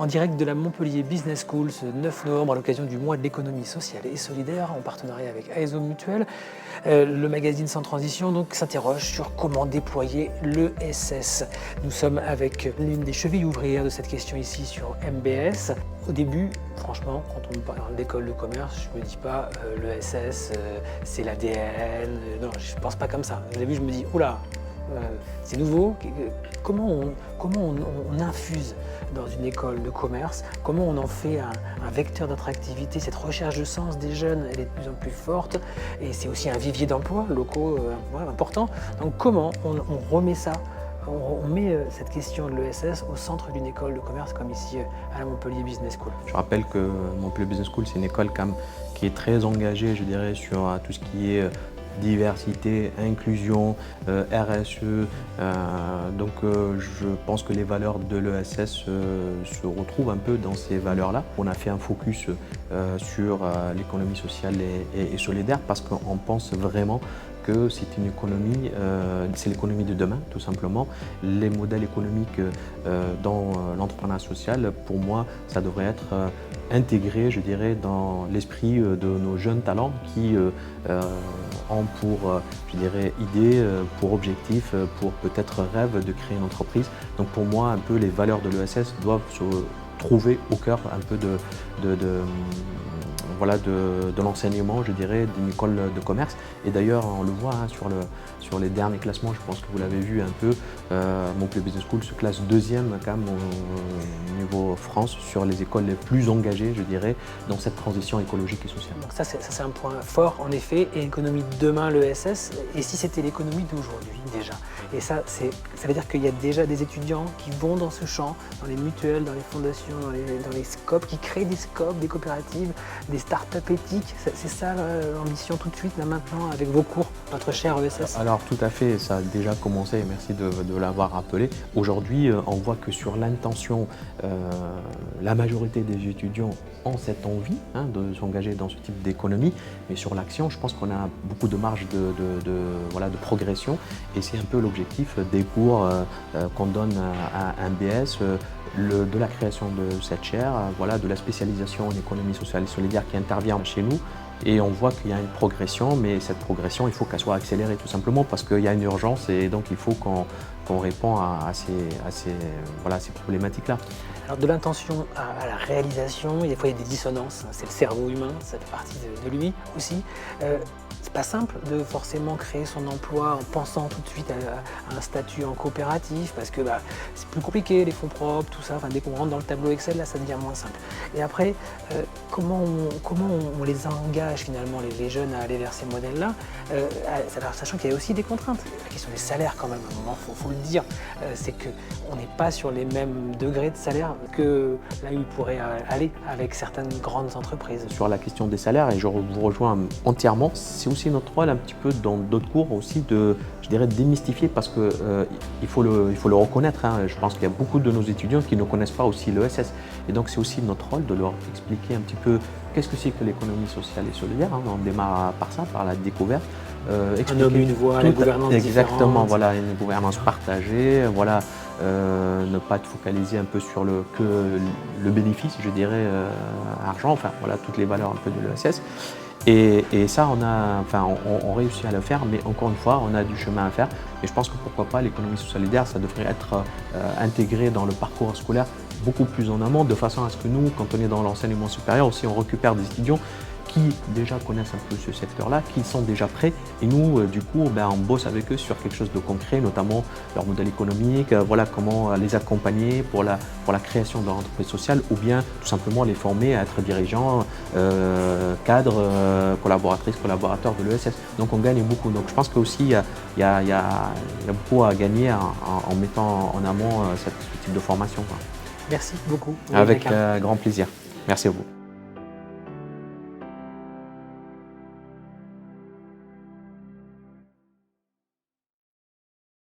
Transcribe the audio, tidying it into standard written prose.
en direct de la Montpellier Business School ce 9 novembre à l'occasion du mois de l'économie sociale et solidaire en partenariat avec ASO Mutuel. Le magazine Sans Transition donc s'interroge sur comment déployer l'ESS. Nous sommes avec l'une des chevilles ouvrières de cette question ici sur MBS. Au début, franchement, quand on me parle d'école de commerce, je me dis pas l'ESS, c'est l'ADN. Non, je pense pas comme ça. Au début, je me dis oula. C'est nouveau. Comment on infuse dans une école de commerce, comment on en fait un vecteur d'attractivité. Cette recherche de sens des jeunes, elle est de plus en plus forte et c'est aussi un vivier d'emplois locaux important. Donc comment on remet ça, on met cette question de l'ESS au centre d'une école de commerce comme ici à la Montpellier Business School. Je rappelle que Montpellier Business School, c'est une école qui est très engagée, je dirais, sur tout ce qui est diversité, inclusion, RSE. Donc je pense que les valeurs de l'ESS se retrouvent un peu dans ces valeurs-là. On a fait un focus sur l'économie sociale et solidaire parce qu'on pense vraiment que c'est une économie, c'est l'économie de demain tout simplement. Les modèles économiques dans l'entrepreneuriat social, pour moi, ça devrait être intégré, je dirais, dans l'esprit de nos jeunes talents qui ont pour, je dirais, idée, pour objectif, pour peut-être rêve de créer une entreprise. Donc pour moi, un peu les valeurs de l'ESS doivent se trouver au cœur un peu de l'enseignement, je dirais, d'une école de commerce. Et d'ailleurs, on le voit sur les derniers classements, je pense que vous l'avez vu un peu, Montpellier Business School se classe deuxième quand même au niveau France sur les écoles les plus engagées, je dirais, dans cette transition écologique et sociale. Donc ça c'est un point fort en effet, et l'économie de demain, l'ESS, et si c'était l'économie d'aujourd'hui déjà. Et ça veut dire qu'il y a déjà des étudiants qui vont dans ce champ, dans les mutuelles, dans les fondations, dans les scopes, qui créent des scopes, des coopératives, des start-up éthiques. C'est ça l'ambition tout de suite, là maintenant, avec vos cours, notre cher ESS. Alors tout à fait, ça a déjà commencé et merci de l'avoir rappelé. Aujourd'hui, on voit que sur l'intention, la majorité des étudiants ont cette envie de s'engager dans ce type d'économie, mais sur l'action, je pense qu'on a beaucoup de marge de progression et c'est un peu l'objectif des cours qu'on donne à MBS. De la création de cette chaire, de la spécialisation en économie sociale et solidaire qui intervient chez nous. Et on voit qu'il y a une progression, mais cette progression, il faut qu'elle soit accélérée tout simplement parce qu'il y a une urgence et donc il faut qu'on réponde à ces problématiques-là. Alors de l'intention à la réalisation, des fois il y a des dissonances, c'est le cerveau humain, ça fait partie de lui aussi. C'est pas simple de forcément créer son emploi en pensant tout de suite à un statut en coopérative parce que c'est plus compliqué, les fonds propres, tout ça. Enfin, dès qu'on rentre dans le tableau Excel, là, ça devient moins simple. Et après, comment on les engage finalement, les jeunes, à aller vers ces modèles-là, sachant qu'il y a aussi des contraintes. La question des salaires quand même, à un moment, faut le dire, c'est qu'on n'est pas sur les mêmes degrés de salaire que là où ils pourraient aller avec certaines grandes entreprises. Sur la question des salaires, et je vous rejoins entièrement, c'est aussi notre rôle un petit peu dans d'autres cours aussi de, je dirais, démystifier parce que il faut le reconnaître. Je pense qu'il y a beaucoup de nos étudiants qui ne connaissent pas aussi l'ESS. Et donc c'est aussi notre rôle de leur expliquer un petit peu qu'est-ce que c'est que l'économie sociale et solidaire. On démarre par ça, par la découverte. Un homme, une voix, la gouvernance exactement, différente. une gouvernance partagée, ne pas être focalisé un peu sur le bénéfice, je dirais, argent, toutes les valeurs un peu de l'ESS. Et ça, on réussit à le faire, mais encore une fois, on a du chemin à faire. Et je pense que pourquoi pas, l'économie solidaire, ça devrait être intégré dans le parcours scolaire beaucoup plus en amont, de façon à ce que nous, quand on est dans l'enseignement supérieur, aussi on récupère des étudiants qui déjà connaissent un peu ce secteur-là, qui sont déjà prêts. Et nous, du coup, on bosse avec eux sur quelque chose de concret, notamment leur modèle économique, comment les accompagner pour la création de leur entreprise sociale ou bien tout simplement les former à être dirigeants, cadres, collaboratrices, collaborateurs de l'ESS. Donc on gagne beaucoup. Donc je pense qu'aussi il y a beaucoup à gagner en mettant en amont ce type de formation. Merci beaucoup. Avec grand plaisir. Merci à vous.